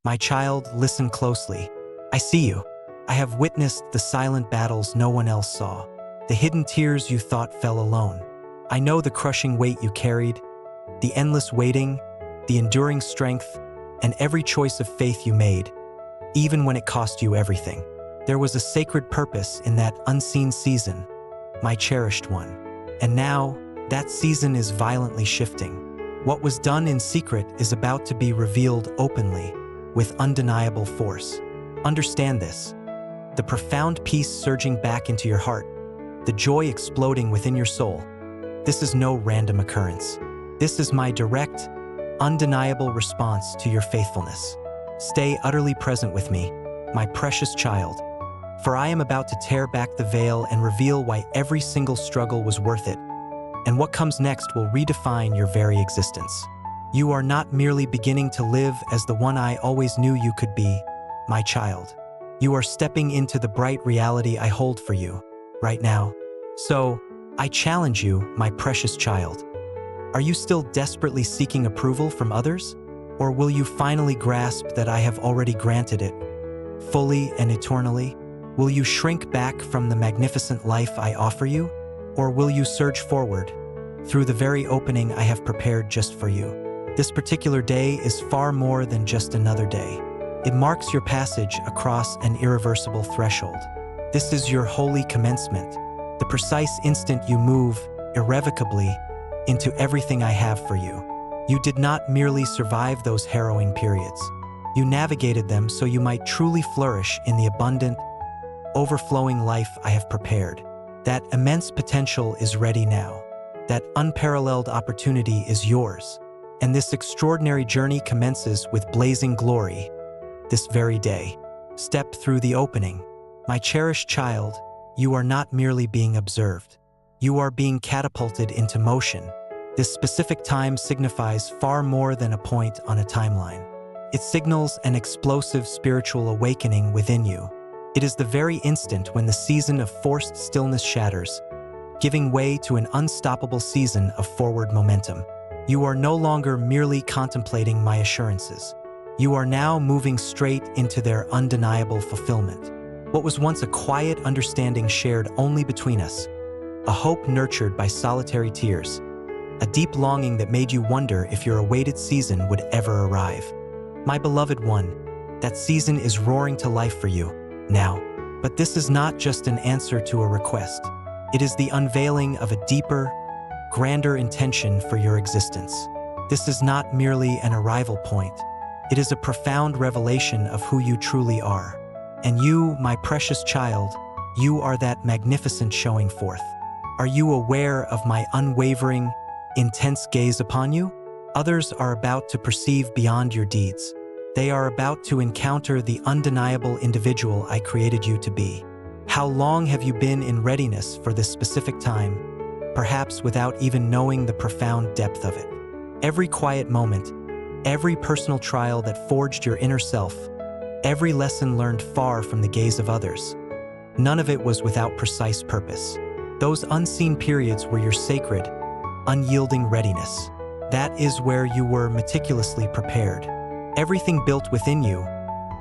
My child, listen closely. I see you. I have witnessed the silent battles no one else saw, the hidden tears you thought fell alone. I know the crushing weight you carried, the endless waiting, the enduring strength, and every choice of faith you made, even when it cost you everything. There was a sacred purpose in that unseen season, my cherished one. And now, that season is violently shifting. What was done in secret is about to be revealed openly, with undeniable force. Understand this. The profound peace surging back into your heart, the joy exploding within your soul. This is no random occurrence. This is my direct, undeniable response to your faithfulness. Stay utterly present with me, my precious child, for I am about to tear back the veil and reveal why every single struggle was worth it. And what comes next will redefine your very existence. You are not merely beginning to live as the one I always knew you could be, my child. You are stepping into the bright reality I hold for you, right now. So, I challenge you, my precious child. Are you still desperately seeking approval from others? Or will you finally grasp that I have already granted it, fully and eternally? Will you shrink back from the magnificent life I offer you? Or will you surge forward through the very opening I have prepared just for you? This particular day is far more than just another day. It marks your passage across an irreversible threshold. This is your holy commencement, the precise instant you move irrevocably into everything I have for you. You did not merely survive those harrowing periods. You navigated them so you might truly flourish in the abundant, overflowing life I have prepared. That immense potential is ready now. That unparalleled opportunity is yours. And this extraordinary journey commences with blazing glory this very day. Step through the opening. My cherished child, you are not merely being observed. You are being catapulted into motion. This specific time signifies far more than a point on a timeline. It signals an explosive spiritual awakening within you. It is the very instant when the season of forced stillness shatters, giving way to an unstoppable season of forward momentum. You are no longer merely contemplating my assurances. You are now moving straight into their undeniable fulfillment. What was once a quiet understanding shared only between us, a hope nurtured by solitary tears, a deep longing that made you wonder if your awaited season would ever arrive. My beloved one, that season is roaring to life for you now. But this is not just an answer to a request. It is the unveiling of a deeper, grander intention for your existence. This is not merely an arrival point. It is a profound revelation of who you truly are. And you, my precious child, you are that magnificent showing forth. Are you aware of my unwavering, intense gaze upon you? Others are about to perceive beyond your deeds. They are about to encounter the undeniable individual I created you to be. How long have you been in readiness for this specific time, perhaps without even knowing the profound depth of it? Every quiet moment, every personal trial that forged your inner self, every lesson learned far from the gaze of others, none of it was without precise purpose. Those unseen periods were your sacred, unyielding readiness. That is where you were meticulously prepared. Everything built within you,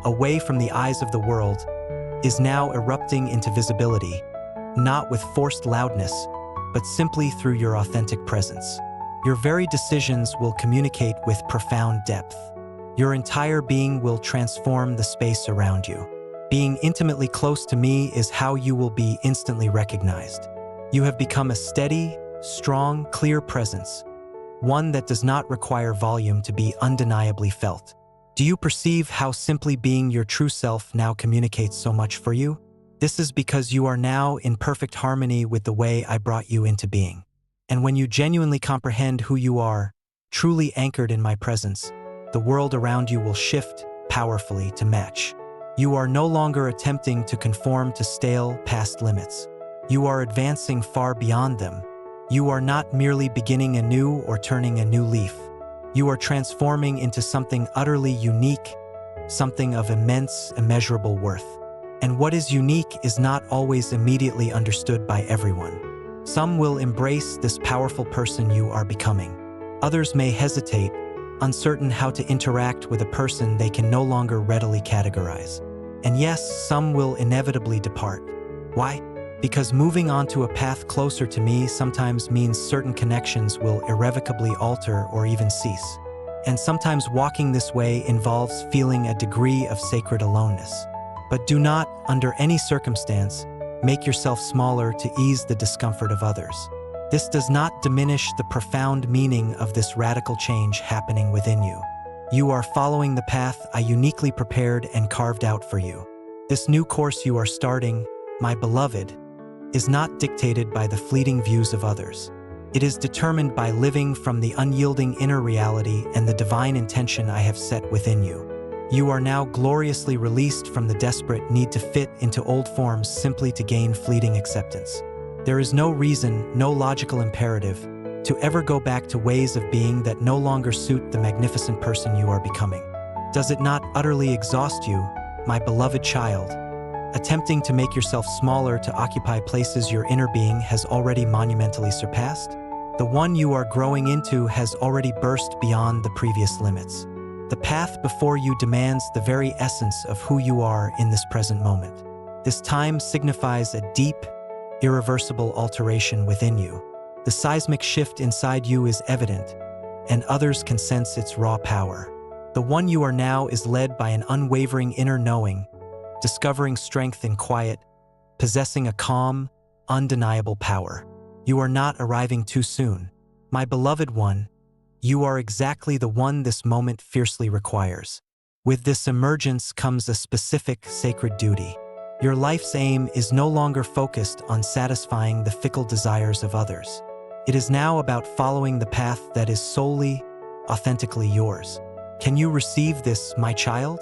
away from the eyes of the world, is now erupting into visibility, not with forced loudness, but simply through your authentic presence. Your very decisions will communicate with profound depth. Your entire being will transform the space around you. Being intimately close to me is how you will be instantly recognized. You have become a steady, strong, clear presence, one that does not require volume to be undeniably felt. Do you perceive how simply being your true self now communicates so much for you? This is because you are now in perfect harmony with the way I brought you into being. And when you genuinely comprehend who you are, truly anchored in my presence, the world around you will shift powerfully to match. You are no longer attempting to conform to stale past limits. You are advancing far beyond them. You are not merely beginning anew or turning a new leaf. You are transforming into something utterly unique, something of immense, immeasurable worth. And what is unique is not always immediately understood by everyone. Some will embrace this powerful person you are becoming. Others may hesitate, uncertain how to interact with a person they can no longer readily categorize. And yes, some will inevitably depart. Why? Because moving onto a path closer to me sometimes means certain connections will irrevocably alter or even cease. And sometimes walking this way involves feeling a degree of sacred aloneness. But do not, under any circumstance, make yourself smaller to ease the discomfort of others. This does not diminish the profound meaning of this radical change happening within you. You are following the path I uniquely prepared and carved out for you. This new course you are starting, my beloved, is not dictated by the fleeting views of others. It is determined by living from the unyielding inner reality and the divine intention I have set within you. You are now gloriously released from the desperate need to fit into old forms simply to gain fleeting acceptance. There is no reason, no logical imperative, to ever go back to ways of being that no longer suit the magnificent person you are becoming. Does it not utterly exhaust you, my beloved child, attempting to make yourself smaller to occupy places your inner being has already monumentally surpassed? The one you are growing into has already burst beyond the previous limits. The path before you demands the very essence of who you are in this present moment. This time signifies a deep, irreversible alteration within you. The seismic shift inside you is evident, and others can sense its raw power. The one you are now is led by an unwavering inner knowing, discovering strength in quiet, possessing a calm, undeniable power. You are not arriving too soon. My beloved one, you are exactly the one this moment fiercely requires. With this emergence comes a specific sacred duty. Your life's aim is no longer focused on satisfying the fickle desires of others. It is now about following the path that is solely, authentically yours. Can you receive this, my child?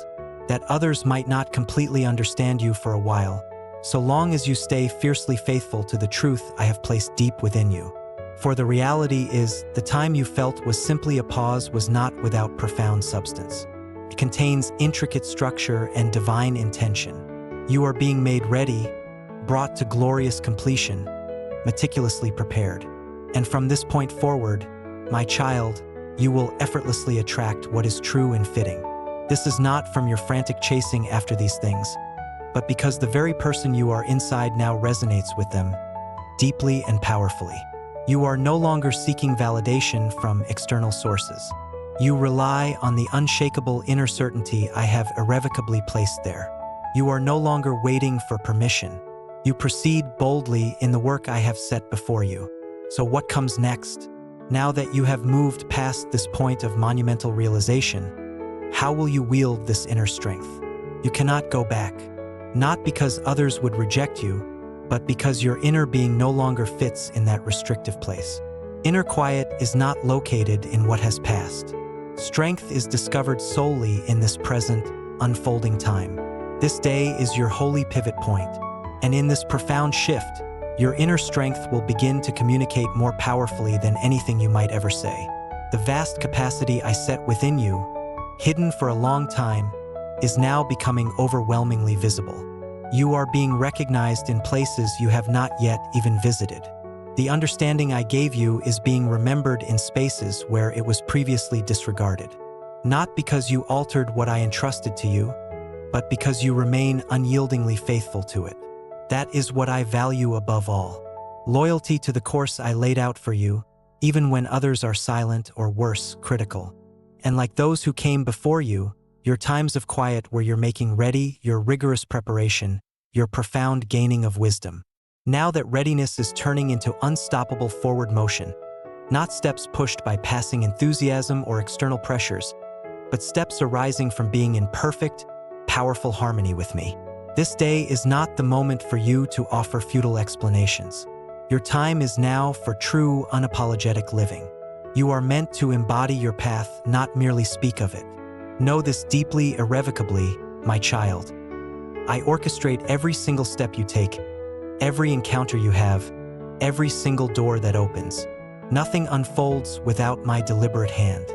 That others might not completely understand you for a while, so long as you stay fiercely faithful to the truth I have placed deep within you. For the reality is, the time you felt was simply a pause was not without profound substance. It contains intricate structure and divine intention. You are being made ready, brought to glorious completion, meticulously prepared. And from this point forward, my child, you will effortlessly attract what is true and fitting. This is not from your frantic chasing after these things, but because the very person you are inside now resonates with them, deeply and powerfully. You are no longer seeking validation from external sources. You rely on the unshakable inner certainty I have irrevocably placed there. You are no longer waiting for permission. You proceed boldly in the work I have set before you. So what comes next? Now that you have moved past this point of monumental realization, how will you wield this inner strength? You cannot go back, not because others would reject you, but because your inner being no longer fits in that restrictive place. Inner quiet is not located in what has passed. Strength is discovered solely in this present, unfolding time. This day is your holy pivot point, and in this profound shift, your inner strength will begin to communicate more powerfully than anything you might ever say. The vast capacity I set within you, hidden for a long time, is now becoming overwhelmingly visible. You are being recognized in places you have not yet even visited. The understanding I gave you is being remembered in spaces where it was previously disregarded. Not because you altered what I entrusted to you, but because you remain unyieldingly faithful to it. That is what I value above all. Loyalty to the course I laid out for you, even when others are silent or worse, critical. And like those who came before you, your times of quiet were your making ready, your rigorous preparation, your profound gaining of wisdom. Now that readiness is turning into unstoppable forward motion, not steps pushed by passing enthusiasm or external pressures, but steps arising from being in perfect, powerful harmony with me. This day is not the moment for you to offer futile explanations. Your time is now for true, unapologetic living. You are meant to embody your path, not merely speak of it. Know this deeply, irrevocably, my child. I orchestrate every single step you take, every encounter you have, every single door that opens. Nothing unfolds without my deliberate hand.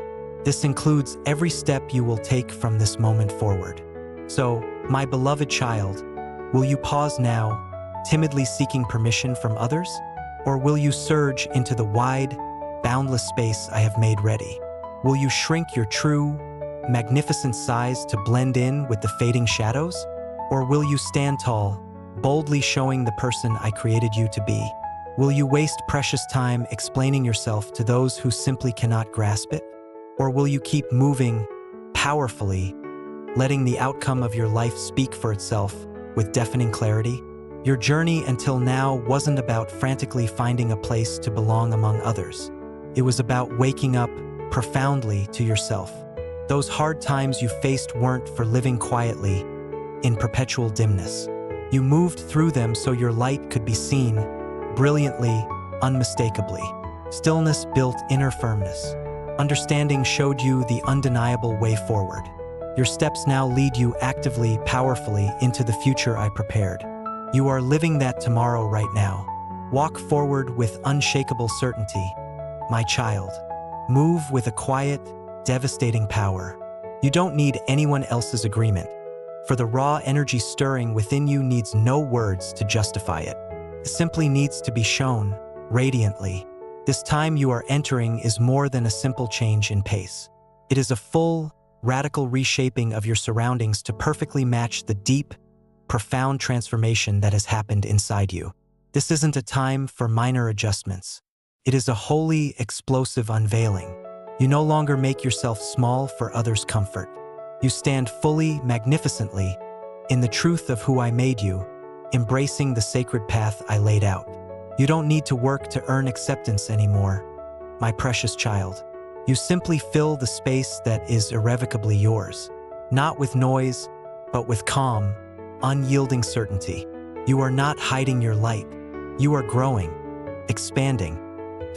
This includes every step you will take from this moment forward. So, my beloved child, will you pause now, timidly seeking permission from others? Or will you surge into the wide, boundless space I have made ready? Will you shrink your true, magnificent size to blend in with the fading shadows? Or will you stand tall, boldly showing the person I created you to be? Will you waste precious time explaining yourself to those who simply cannot grasp it? Or will you keep moving powerfully, letting the outcome of your life speak for itself with deafening clarity? Your journey until now wasn't about frantically finding a place to belong among others. It was about waking up profoundly to yourself. Those hard times you faced weren't for living quietly in perpetual dimness. You moved through them so your light could be seen, brilliantly, unmistakably. Stillness built inner firmness. Understanding showed you the undeniable way forward. Your steps now lead you actively, powerfully into the future I prepared. You are living that tomorrow right now. Walk forward with unshakable certainty, my child. Move with a quiet, devastating power. You don't need anyone else's agreement, for the raw energy stirring within you needs no words to justify it. It simply needs to be shown, radiantly. This time you are entering is more than a simple change in pace. It is a full, radical reshaping of your surroundings to perfectly match the deep, profound transformation that has happened inside you. This isn't a time for minor adjustments. It is a wholly explosive unveiling. You no longer make yourself small for others' comfort. You stand fully, magnificently, in the truth of who I made you, embracing the sacred path I laid out. You don't need to work to earn acceptance anymore, my precious child. You simply fill the space that is irrevocably yours, not with noise, but with calm, unyielding certainty. You are not hiding your light. You are growing, expanding,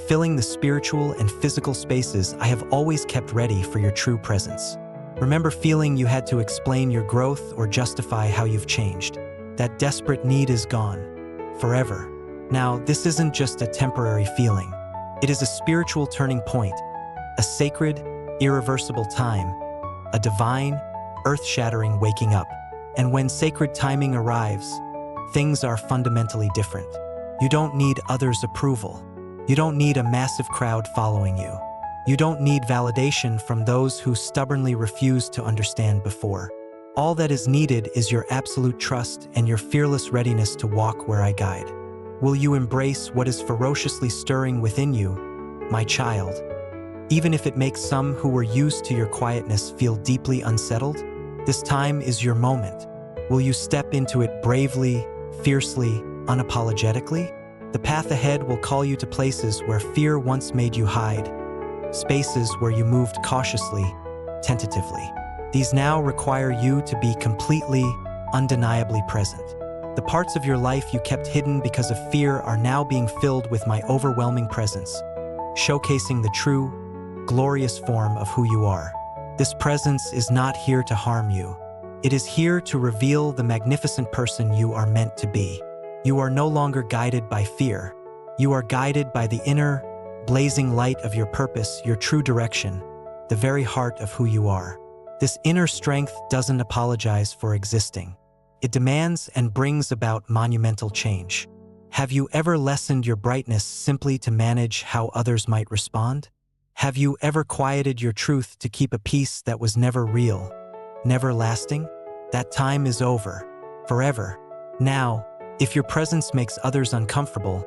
filling the spiritual and physical spaces I have always kept ready for your true presence. Remember feeling you had to explain your growth or justify how you've changed. That desperate need is gone, forever. Now, this isn't just a temporary feeling. It is a spiritual turning point, a sacred, irreversible time, a divine, earth-shattering waking up. And when sacred timing arrives, things are fundamentally different. You don't need others' approval. You don't need a massive crowd following you. You don't need validation from those who stubbornly refused to understand before. All that is needed is your absolute trust and your fearless readiness to walk where I guide. Will you embrace what is ferociously stirring within you, my child? Even if it makes some who were used to your quietness feel deeply unsettled, this time is your moment. Will you step into it bravely, fiercely, unapologetically? The path ahead will call you to places where fear once made you hide, spaces where you moved cautiously, tentatively. These now require you to be completely, undeniably present. The parts of your life you kept hidden because of fear are now being filled with my overwhelming presence, showcasing the true, glorious form of who you are. This presence is not here to harm you. It is here to reveal the magnificent person you are meant to be. You are no longer guided by fear. You are guided by the inner, blazing light of your purpose, your true direction, the very heart of who you are. This inner strength doesn't apologize for existing. It demands and brings about monumental change. Have you ever lessened your brightness simply to manage how others might respond? Have you ever quieted your truth to keep a peace that was never real, never lasting? That time is over, forever. Now, if your presence makes others uncomfortable,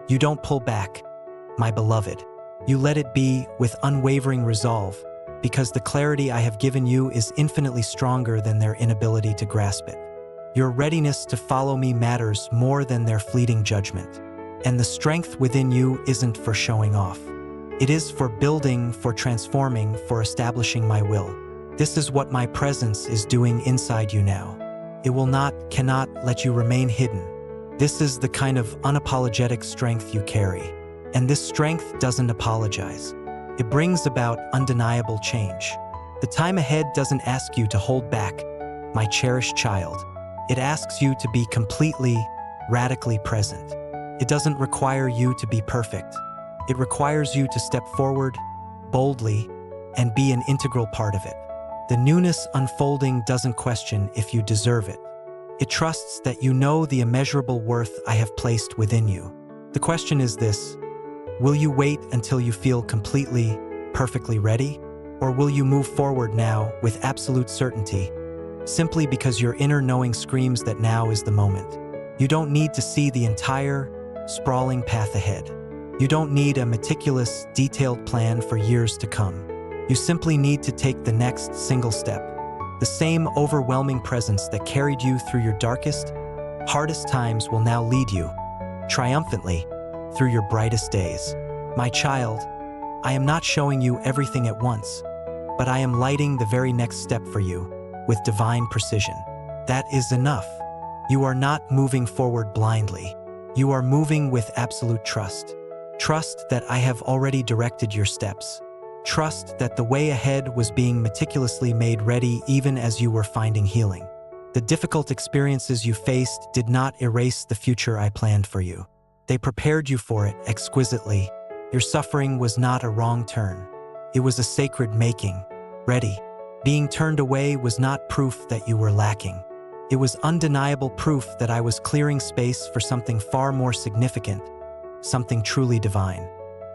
you don't pull back, my beloved. You let it be with unwavering resolve, because the clarity I have given you is infinitely stronger than their inability to grasp it. Your readiness to follow me matters more than their fleeting judgment. And the strength within you isn't for showing off. It is for building, for transforming, for establishing my will. This is what my presence is doing inside you now. It will not, cannot let you remain hidden. This is the kind of unapologetic strength you carry. And this strength doesn't apologize. It brings about undeniable change. The time ahead doesn't ask you to hold back, my cherished child. It asks you to be completely, radically present. It doesn't require you to be perfect. It requires you to step forward, boldly, and be an integral part of it. The newness unfolding doesn't question if you deserve it. It trusts that you know the immeasurable worth I have placed within you. The question is this: will you wait until you feel completely, perfectly ready? Or will you move forward now with absolute certainty, simply because your inner knowing screams that now is the moment? You don't need to see the entire, sprawling path ahead. You don't need a meticulous, detailed plan for years to come. You simply need to take the next single step. The same overwhelming presence that carried you through your darkest, hardest times will now lead you, triumphantly, through your brightest days. My child, I am not showing you everything at once, but I am lighting the very next step for you, with divine precision. That is enough. You are not moving forward blindly. You are moving with absolute trust. Trust that I have already directed your steps. Trust that the way ahead was being meticulously made ready even as you were finding healing. The difficult experiences you faced did not erase the future I planned for you. They prepared you for it exquisitely. Your suffering was not a wrong turn. It was a sacred making, ready. Being turned away was not proof that you were lacking. It was undeniable proof that I was clearing space for something far more significant, something truly divine.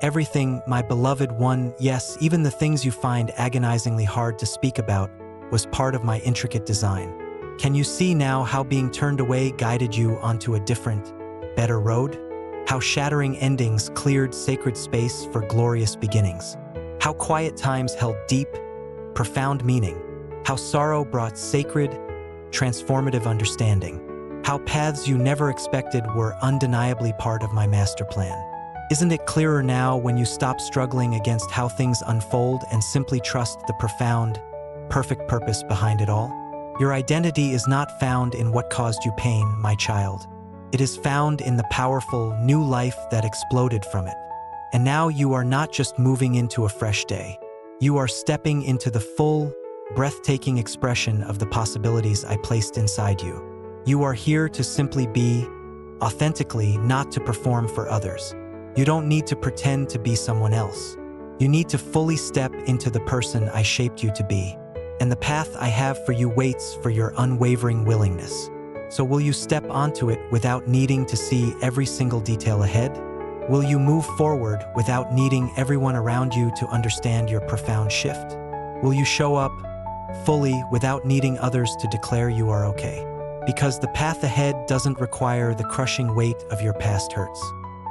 Everything, my beloved one, yes, even the things you find agonizingly hard to speak about, was part of my intricate design. Can you see now how being turned away guided you onto a different, better road? How shattering endings cleared sacred space for glorious beginnings? How quiet times held deep, profound meaning? How sorrow brought sacred, transformative understanding? How paths you never expected were undeniably part of my master plan? Isn't it clearer now when you stop struggling against how things unfold and simply trust the profound, perfect purpose behind it all? Your identity is not found in what caused you pain, my child. It is found in the powerful, new life that exploded from it. And now you are not just moving into a fresh day. You are stepping into the full, breathtaking expression of the possibilities I placed inside you. You are here to simply be, authentically, not to perform for others. You don't need to pretend to be someone else. You need to fully step into the person I shaped you to be. And the path I have for you waits for your unwavering willingness. So will you step onto it without needing to see every single detail ahead? Will you move forward without needing everyone around you to understand your profound shift? Will you show up fully without needing others to declare you are okay? Because the path ahead doesn't require the crushing weight of your past hurts.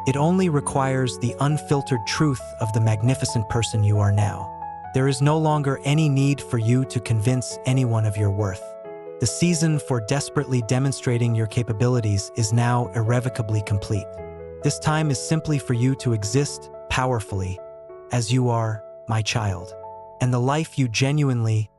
It only requires the unfiltered truth of the magnificent person you are now. There is no longer any need for you to convince anyone of your worth. The season for desperately demonstrating your capabilities is now irrevocably complete. This time is simply for you to exist powerfully, as you are, my child. And the life you genuinely,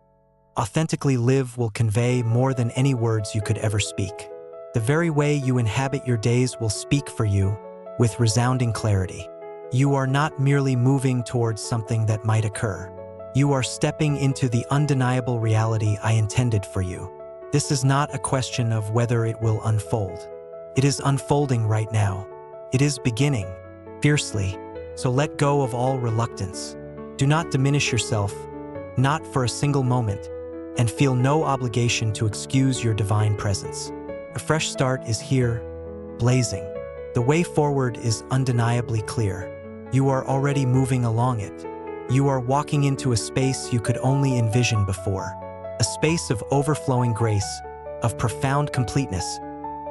authentically live will convey more than any words you could ever speak. The very way you inhabit your days will speak for you, with resounding clarity. You are not merely moving towards something that might occur. You are stepping into the undeniable reality I intended for you. This is not a question of whether it will unfold. It is unfolding right now. It is beginning, fiercely. So let go of all reluctance. Do not diminish yourself, not for a single moment, and feel no obligation to excuse your divine presence. A fresh start is here, blazing. The way forward is undeniably clear. You are already moving along it. You are walking into a space you could only envision before. A space of overflowing grace, of profound completeness,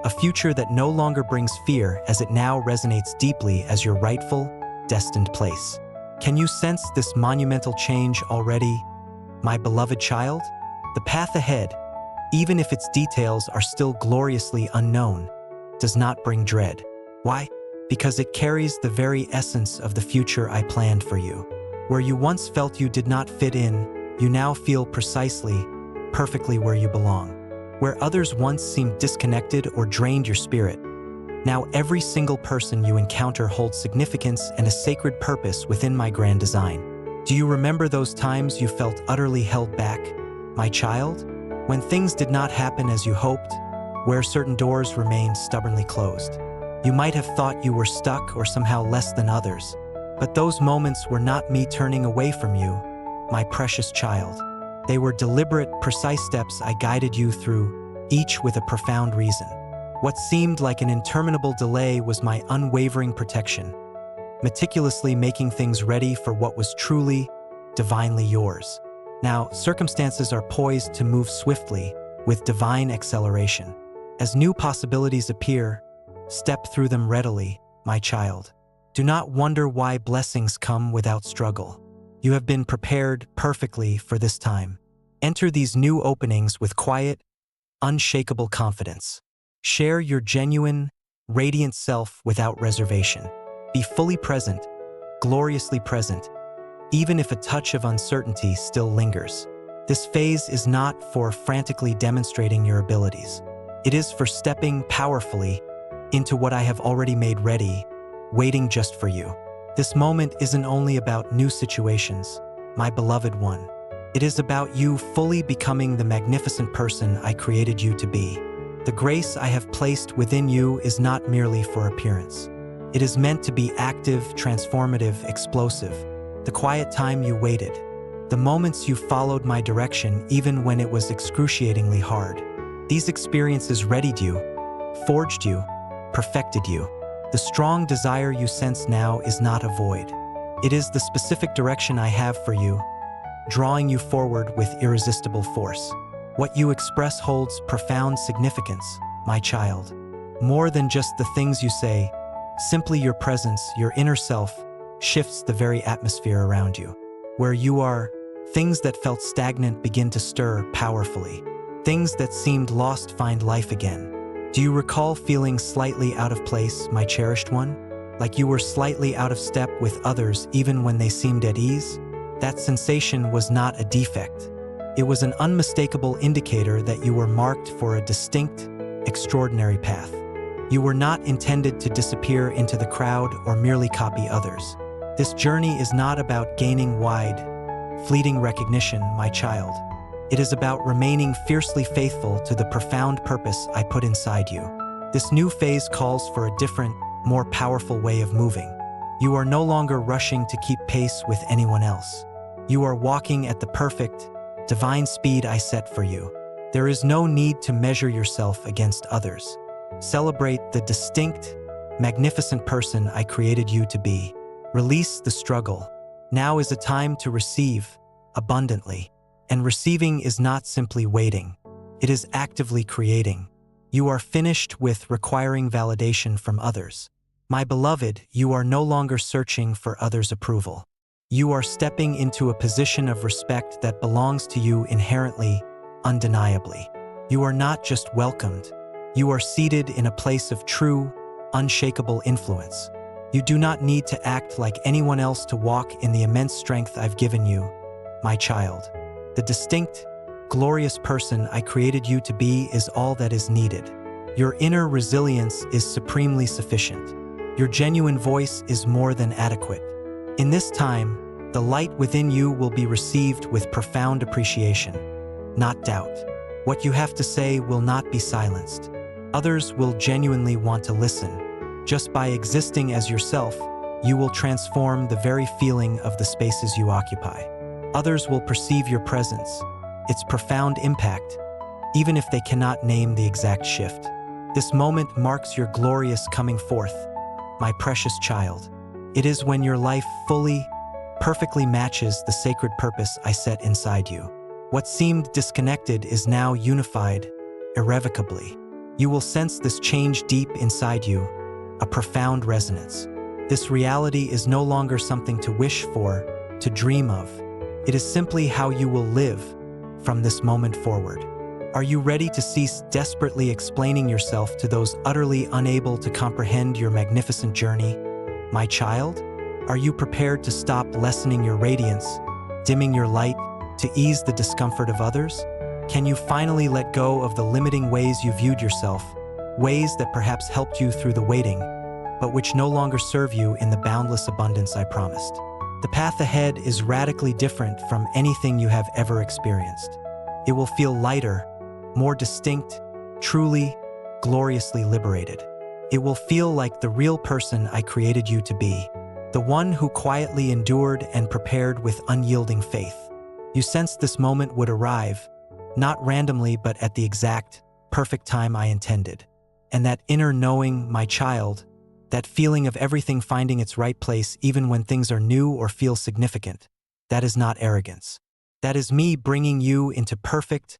a future that no longer brings fear as it now resonates deeply as your rightful, destined place. Can you sense this monumental change already, my beloved child? The path ahead, even if its details are still gloriously unknown, does not bring dread. Why? Because it carries the very essence of the future I planned for you. Where you once felt you did not fit in, you now feel precisely, perfectly where you belong. Where others once seemed disconnected or drained your spirit, now every single person you encounter holds significance and a sacred purpose within my grand design. Do you remember those times you felt utterly held back, my child? When things did not happen as you hoped, where certain doors remained stubbornly closed. You might have thought you were stuck or somehow less than others, but those moments were not me turning away from you, my precious child. They were deliberate, precise steps I guided you through, each with a profound reason. What seemed like an interminable delay was my unwavering protection, meticulously making things ready for what was truly, divinely yours. Now, circumstances are poised to move swiftly with divine acceleration. As new possibilities appear, step through them readily, my child. Do not wonder why blessings come without struggle. You have been prepared perfectly for this time. Enter these new openings with quiet, unshakable confidence. Share your genuine, radiant self without reservation. Be fully present, gloriously present, even if a touch of uncertainty still lingers. This phase is not for frantically demonstrating your abilities. It is for stepping powerfully into what I have already made ready, waiting just for you. This moment isn't only about new situations, my beloved one. It is about you fully becoming the magnificent person I created you to be. The grace I have placed within you is not merely for appearance. It is meant to be active, transformative, explosive. The quiet time you waited, the moments you followed my direction even when it was excruciatingly hard. These experiences readied you, forged you, perfected you. The strong desire you sense now is not a void. It is the specific direction I have for you, drawing you forward with irresistible force. What you express holds profound significance, my child. More than just the things you say, simply your presence, your inner self, shifts the very atmosphere around you. Where you are, things that felt stagnant begin to stir powerfully. Things that seemed lost find life again. Do you recall feeling slightly out of place, my cherished one? Like you were slightly out of step with others even when they seemed at ease? That sensation was not a defect. It was an unmistakable indicator that you were marked for a distinct, extraordinary path. You were not intended to disappear into the crowd or merely copy others. This journey is not about gaining wide, fleeting recognition, my child. It is about remaining fiercely faithful to the profound purpose I put inside you. This new phase calls for a different, more powerful way of moving. You are no longer rushing to keep pace with anyone else. You are walking at the perfect, divine speed I set for you. There is no need to measure yourself against others. Celebrate the distinct, magnificent person I created you to be. Release the struggle. Now is a time to receive abundantly. And receiving is not simply waiting. It is actively creating. You are finished with requiring validation from others. My beloved, you are no longer searching for others' approval. You are stepping into a position of respect that belongs to you inherently, undeniably. You are not just welcomed. You are seated in a place of true, unshakable influence. You do not need to act like anyone else to walk in the immense strength I've given you, my child. The distinct, glorious person I created you to be is all that is needed. Your inner resilience is supremely sufficient. Your genuine voice is more than adequate. In this time, the light within you will be received with profound appreciation, not doubt. What you have to say will not be silenced. Others will genuinely want to listen. Just by existing as yourself, you will transform the very feeling of the spaces you occupy. Others will perceive your presence, its profound impact, even if they cannot name the exact shift. This moment marks your glorious coming forth, my precious child. It is when your life fully, perfectly matches the sacred purpose I set inside you. What seemed disconnected is now unified, irrevocably. You will sense this change deep inside you, a profound resonance. This reality is no longer something to wish for, to dream of. It is simply how you will live from this moment forward. Are you ready to cease desperately explaining yourself to those utterly unable to comprehend your magnificent journey? My child, are you prepared to stop lessening your radiance, dimming your light, to ease the discomfort of others? Can you finally let go of the limiting ways you viewed yourself, ways that perhaps helped you through the waiting, but which no longer serve you in the boundless abundance I promised? The path ahead is radically different from anything you have ever experienced. It will feel lighter, more distinct, truly, gloriously liberated. It will feel like the real person I created you to be, the one who quietly endured and prepared with unyielding faith. You sensed this moment would arrive, not randomly but at the exact, perfect time I intended. And that inner knowing, my child, that feeling of everything finding its right place even when things are new or feel significant, that is not arrogance. That is me bringing you into perfect,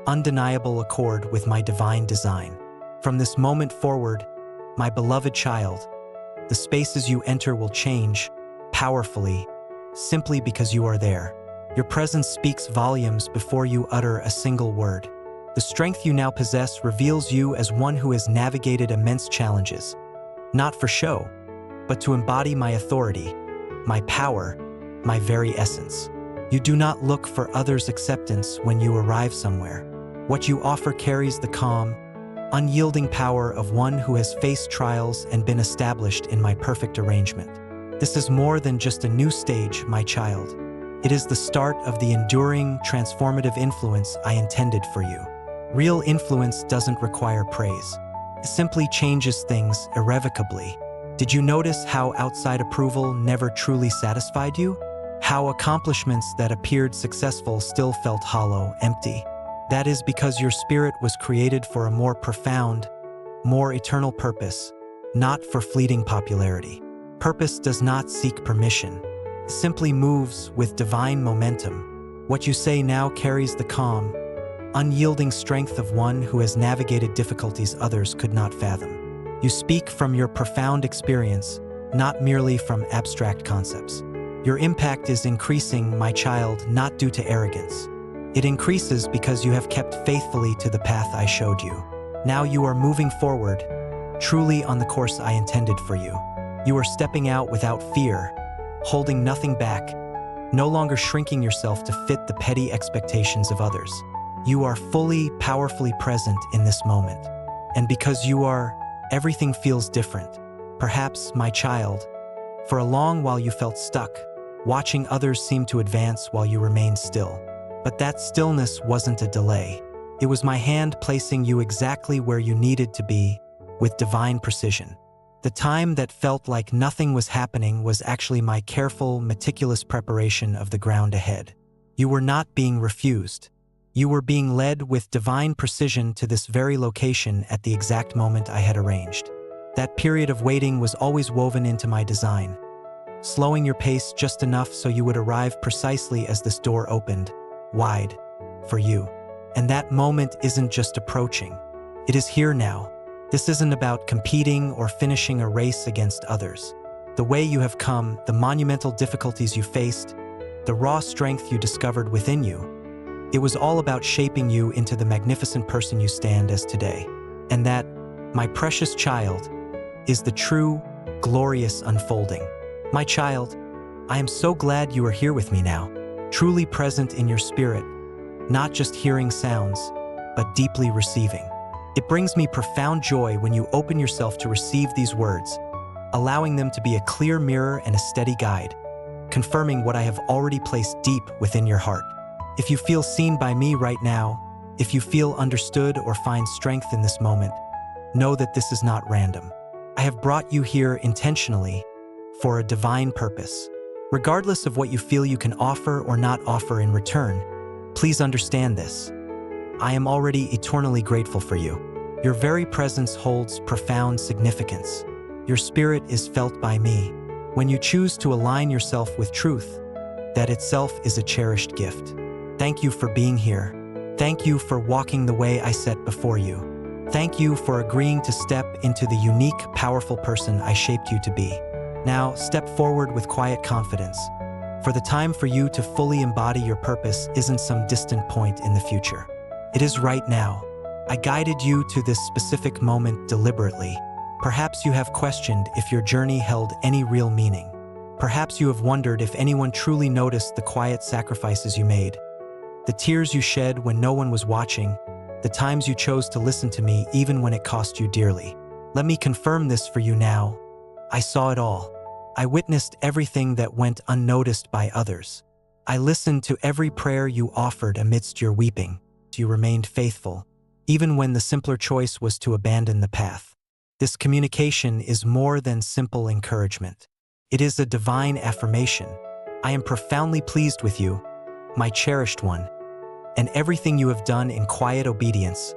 undeniable accord with my divine design. From this moment forward, my beloved child, the spaces you enter will change powerfully, simply because you are there. Your presence speaks volumes before you utter a single word. The strength you now possess reveals you as one who has navigated immense challenges, not for show, but to embody my authority, my power, my very essence. You do not look for others' acceptance when you arrive somewhere. What you offer carries the calm, unyielding power of one who has faced trials and been established in my perfect arrangement. This is more than just a new stage, my child. It is the start of the enduring, transformative influence I intended for you. Real influence doesn't require praise. It simply changes things irrevocably. Did you notice how outside approval never truly satisfied you? How accomplishments that appeared successful still felt hollow, empty? That is because your spirit was created for a more profound, more eternal purpose, not for fleeting popularity. Purpose does not seek permission. It simply moves with divine momentum. What you say now carries the calm, unyielding strength of one who has navigated difficulties others could not fathom. You speak from your profound experience, not merely from abstract concepts. Your impact is increasing, my child, not due to arrogance. It increases because you have kept faithfully to the path I showed you. Now you are moving forward, truly on the course I intended for you. You are stepping out without fear, holding nothing back, no longer shrinking yourself to fit the petty expectations of others. You are fully, powerfully present in this moment. And because you are, everything feels different. Perhaps, my child, for a long while you felt stuck, watching others seem to advance while you remained still. But that stillness wasn't a delay. It was my hand placing you exactly where you needed to be, with divine precision. The time that felt like nothing was happening was actually my careful, meticulous preparation of the ground ahead. You were not being refused. You were being led with divine precision to this very location at the exact moment I had arranged. That period of waiting was always woven into my design, slowing your pace just enough so you would arrive precisely as this door opened, wide, for you. And that moment isn't just approaching. It is here now. This isn't about competing or finishing a race against others. The way you have come, the monumental difficulties you faced, the raw strength you discovered within you, it was all about shaping you into the magnificent person you stand as today. And that, my precious child, is the true, glorious unfolding. My child, I am so glad you are here with me now, truly present in your spirit, not just hearing sounds, but deeply receiving. It brings me profound joy when you open yourself to receive these words, allowing them to be a clear mirror and a steady guide, confirming what I have already placed deep within your heart. If you feel seen by me right now, if you feel understood or find strength in this moment, know that this is not random. I have brought you here intentionally for a divine purpose. Regardless of what you feel you can offer or not offer in return, please understand this. I am already eternally grateful for you. Your very presence holds profound significance. Your spirit is felt by me. When you choose to align yourself with truth, that itself is a cherished gift. Thank you for being here. Thank you for walking the way I set before you. Thank you for agreeing to step into the unique, powerful person I shaped you to be. Now, step forward with quiet confidence, for the time for you to fully embody your purpose isn't some distant point in the future. It is right now. I guided you to this specific moment deliberately. Perhaps you have questioned if your journey held any real meaning. Perhaps you have wondered if anyone truly noticed the quiet sacrifices you made, the tears you shed when no one was watching, the times you chose to listen to me even when it cost you dearly. Let me confirm this for you now. I saw it all. I witnessed everything that went unnoticed by others. I listened to every prayer you offered amidst your weeping. You remained faithful, even when the simpler choice was to abandon the path. This communication is more than simple encouragement. It is a divine affirmation. I am profoundly pleased with you, my cherished one, and everything you have done in quiet obedience,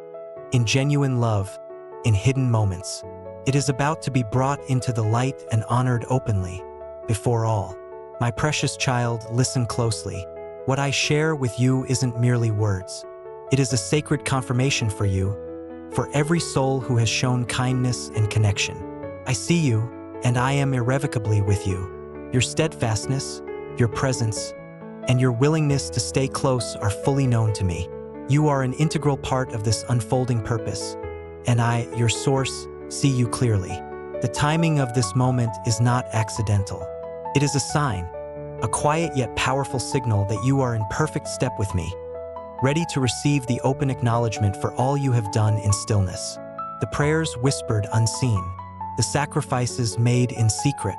in genuine love, in hidden moments. It is about to be brought into the light and honored openly, before all. My precious child, listen closely. What I share with you isn't merely words. It is a sacred confirmation for you, for every soul who has shown kindness and connection. I see you, and I am irrevocably with you. Your steadfastness, your presence, and your willingness to stay close are fully known to me. You are an integral part of this unfolding purpose, and I, your source, see you clearly. The timing of this moment is not accidental. It is a sign, a quiet yet powerful signal that you are in perfect step with me, ready to receive the open acknowledgement for all you have done in stillness. The prayers whispered unseen, the sacrifices made in secret,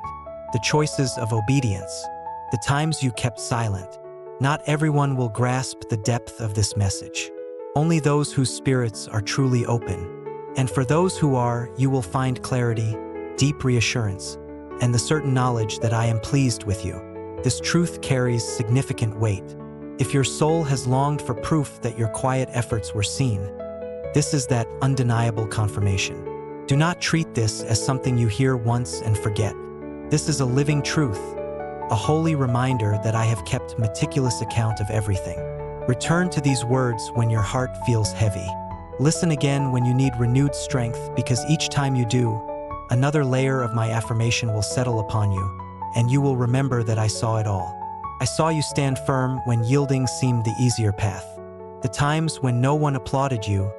the choices of obedience, the times you kept silent. Not everyone will grasp the depth of this message. Only those whose spirits are truly open. And for those who are, you will find clarity, deep reassurance, and the certain knowledge that I am pleased with you. This truth carries significant weight. If your soul has longed for proof that your quiet efforts were seen, this is that undeniable confirmation. Do not treat this as something you hear once and forget. This is a living truth, a holy reminder that I have kept meticulous account of everything. Return to these words when your heart feels heavy. Listen again when you need renewed strength, because each time you do, another layer of my affirmation will settle upon you, and you will remember that I saw it all. I saw you stand firm when yielding seemed the easier path. The times when no one applauded you,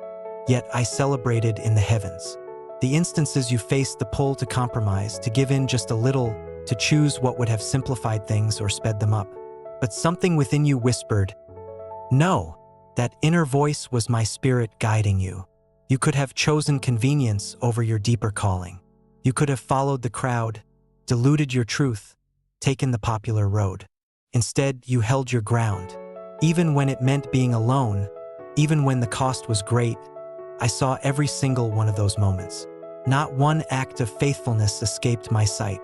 yet I celebrated in the heavens. The instances you faced the pull to compromise, to give in just a little, to choose what would have simplified things or sped them up. But something within you whispered, no. That inner voice was my spirit guiding you. You could have chosen convenience over your deeper calling. You could have followed the crowd, diluted your truth, taken the popular road. Instead, you held your ground. Even when it meant being alone, even when the cost was great, I saw every single one of those moments. Not one act of faithfulness escaped my sight.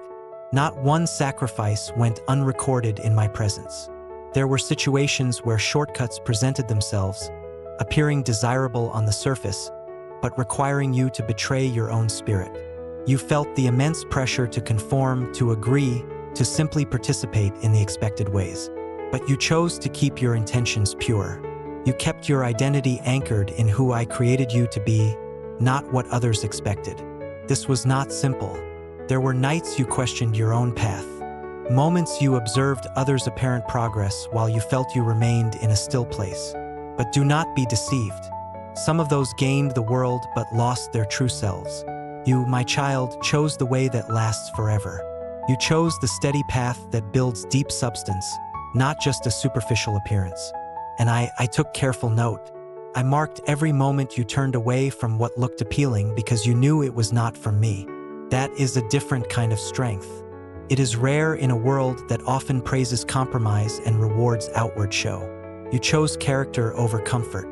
Not one sacrifice went unrecorded in my presence. There were situations where shortcuts presented themselves, appearing desirable on the surface, but requiring you to betray your own spirit. You felt the immense pressure to conform, to agree, to simply participate in the expected ways. But you chose to keep your intentions pure. You kept your identity anchored in who I created you to be, not what others expected. This was not simple. There were nights you questioned your own path. Moments you observed others' apparent progress while you felt you remained in a still place. But do not be deceived. Some of those gained the world but lost their true selves. You, my child, chose the way that lasts forever. You chose the steady path that builds deep substance, not just a superficial appearance. And I took careful note. I marked every moment you turned away from what looked appealing because you knew it was not from me. That is a different kind of strength. It is rare in a world that often praises compromise and rewards outward show. You chose character over comfort.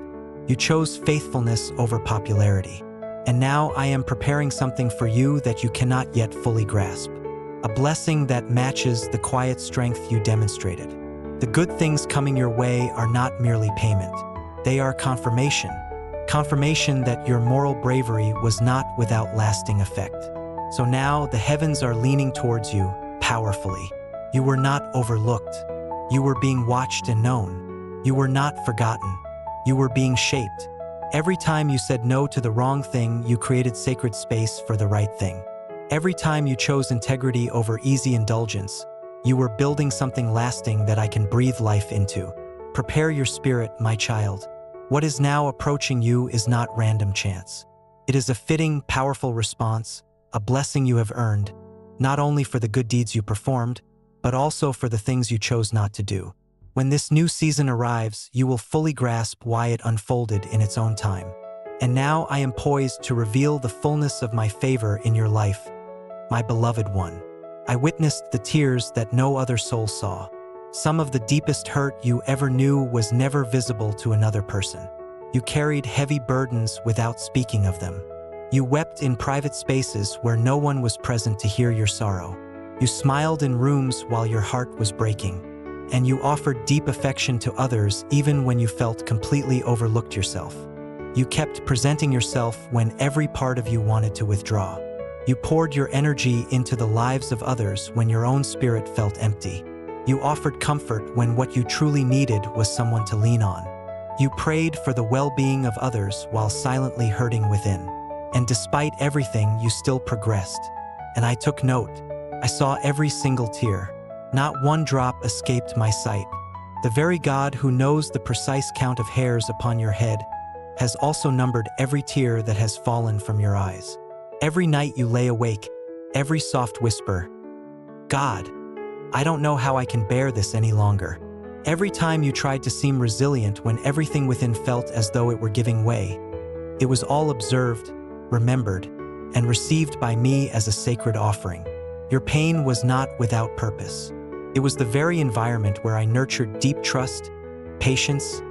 You chose faithfulness over popularity. And now I am preparing something for you that you cannot yet fully grasp. A blessing that matches the quiet strength you demonstrated. The good things coming your way are not merely payment. They are confirmation. Confirmation that your moral bravery was not without lasting effect. So now the heavens are leaning towards you powerfully. You were not overlooked. You were being watched and known. You were not forgotten. You were being shaped. Every time you said no to the wrong thing, you created sacred space for the right thing. Every time you chose integrity over easy indulgence, you were building something lasting that I can breathe life into. Prepare your spirit, my child. What is now approaching you is not random chance. It is a fitting, powerful response, a blessing you have earned, not only for the good deeds you performed, but also for the things you chose not to do. When this new season arrives, you will fully grasp why it unfolded in its own time. And now I am poised to reveal the fullness of my favor in your life, my beloved one. I witnessed the tears that no other soul saw. Some of the deepest hurt you ever knew was never visible to another person. You carried heavy burdens without speaking of them. You wept in private spaces where no one was present to hear your sorrow. You smiled in rooms while your heart was breaking. And you offered deep affection to others even when you felt completely overlooked yourself. You kept presenting yourself when every part of you wanted to withdraw. You poured your energy into the lives of others when your own spirit felt empty. You offered comfort when what you truly needed was someone to lean on. You prayed for the well-being of others while silently hurting within. And despite everything, you still progressed. And I took note. I saw every single tear. Not one drop escaped my sight. The very God who knows the precise count of hairs upon your head has also numbered every tear that has fallen from your eyes. Every night you lay awake, every soft whisper, God, I don't know how I can bear this any longer. Every time you tried to seem resilient when everything within felt as though it were giving way, it was all observed, remembered, and received by me as a sacred offering. Your pain was not without purpose. It was the very environment where I nurtured deep trust, patience,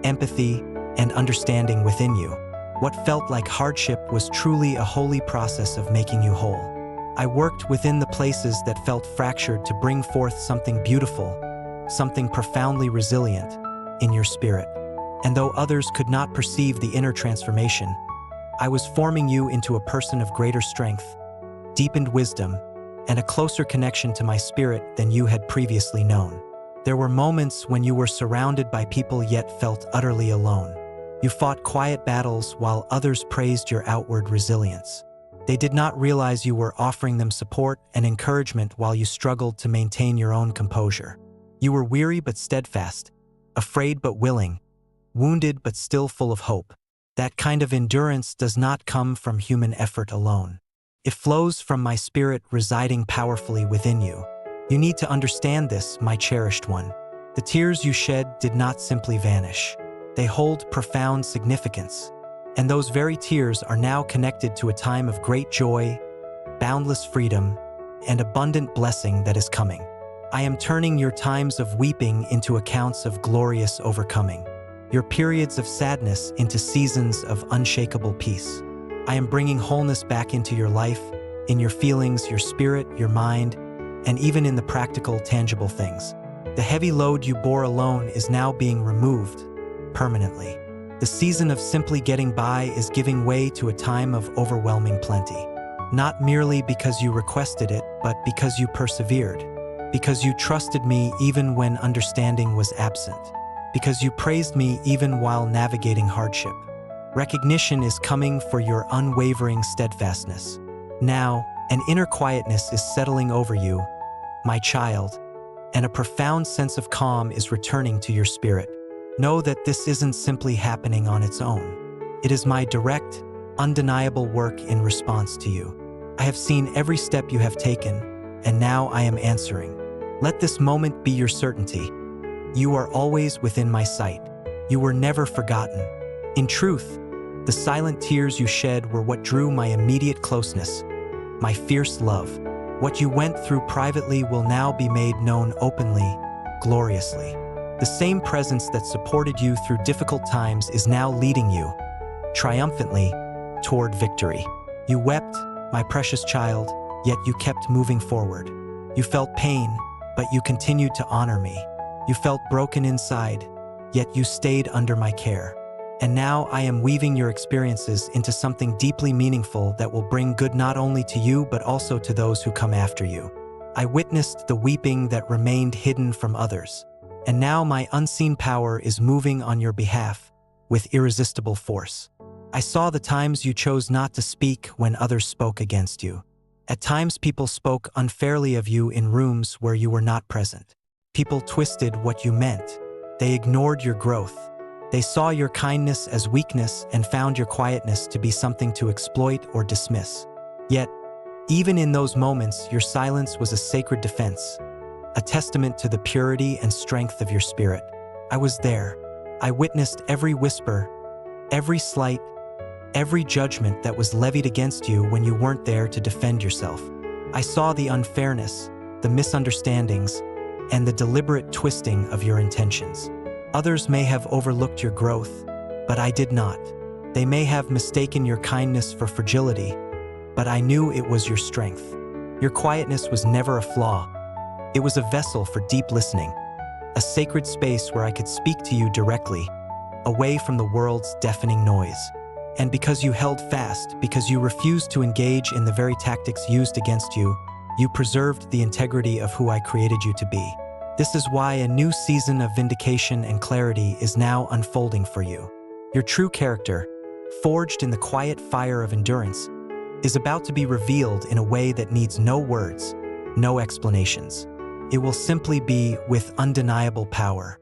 empathy, and understanding within you. What felt like hardship was truly a holy process of making you whole. I worked within the places that felt fractured to bring forth something beautiful, something profoundly resilient in your spirit. And though others could not perceive the inner transformation, I was forming you into a person of greater strength, deepened wisdom, and a closer connection to my spirit than you had previously known. There were moments when you were surrounded by people yet felt utterly alone. You fought quiet battles while others praised your outward resilience. They did not realize you were offering them support and encouragement while you struggled to maintain your own composure. You were weary but steadfast, afraid but willing, wounded but still full of hope. That kind of endurance does not come from human effort alone. It flows from my spirit residing powerfully within you. You need to understand this, my cherished one. The tears you shed did not simply vanish. They hold profound significance. And those very tears are now connected to a time of great joy, boundless freedom, and abundant blessing that is coming. I am turning your times of weeping into accounts of glorious overcoming, your periods of sadness into seasons of unshakable peace. I am bringing wholeness back into your life, in your feelings, your spirit, your mind, and even in the practical, tangible things. The heavy load you bore alone is now being removed permanently. The season of simply getting by is giving way to a time of overwhelming plenty. Not merely because you requested it, but because you persevered. Because you trusted me even when understanding was absent. Because you praised me even while navigating hardship. Recognition is coming for your unwavering steadfastness. Now, an inner quietness is settling over you, my child, and a profound sense of calm is returning to your spirit. Know that this isn't simply happening on its own. It is my direct, undeniable work in response to you. I have seen every step you have taken, and now I am answering. Let this moment be your certainty. You are always within my sight. You were never forgotten. In truth, the silent tears you shed were what drew my immediate closeness, my fierce love. What you went through privately will now be made known openly, gloriously. The same presence that supported you through difficult times is now leading you, triumphantly, toward victory. You wept, my precious child, yet you kept moving forward. You felt pain, but you continued to honor me. You felt broken inside, yet you stayed under my care. And now I am weaving your experiences into something deeply meaningful that will bring good not only to you but also to those who come after you. I witnessed the weeping that remained hidden from others. And now my unseen power is moving on your behalf with irresistible force. I saw the times you chose not to speak when others spoke against you. At times people spoke unfairly of you in rooms where you were not present. People twisted what you meant. They ignored your growth. They saw your kindness as weakness and found your quietness to be something to exploit or dismiss. Yet, even in those moments, your silence was a sacred defense, a testament to the purity and strength of your spirit. I was there. I witnessed every whisper, every slight, every judgment that was levied against you when you weren't there to defend yourself. I saw the unfairness, the misunderstandings, and the deliberate twisting of your intentions. Others may have overlooked your growth, but I did not. They may have mistaken your kindness for fragility, but I knew it was your strength. Your quietness was never a flaw. It was a vessel for deep listening, a sacred space where I could speak to you directly, away from the world's deafening noise. And because you held fast, because you refused to engage in the very tactics used against you, you preserved the integrity of who I created you to be. This is why a new season of vindication and clarity is now unfolding for you. Your true character, forged in the quiet fire of endurance, is about to be revealed in a way that needs no words, no explanations. It will simply be with undeniable power.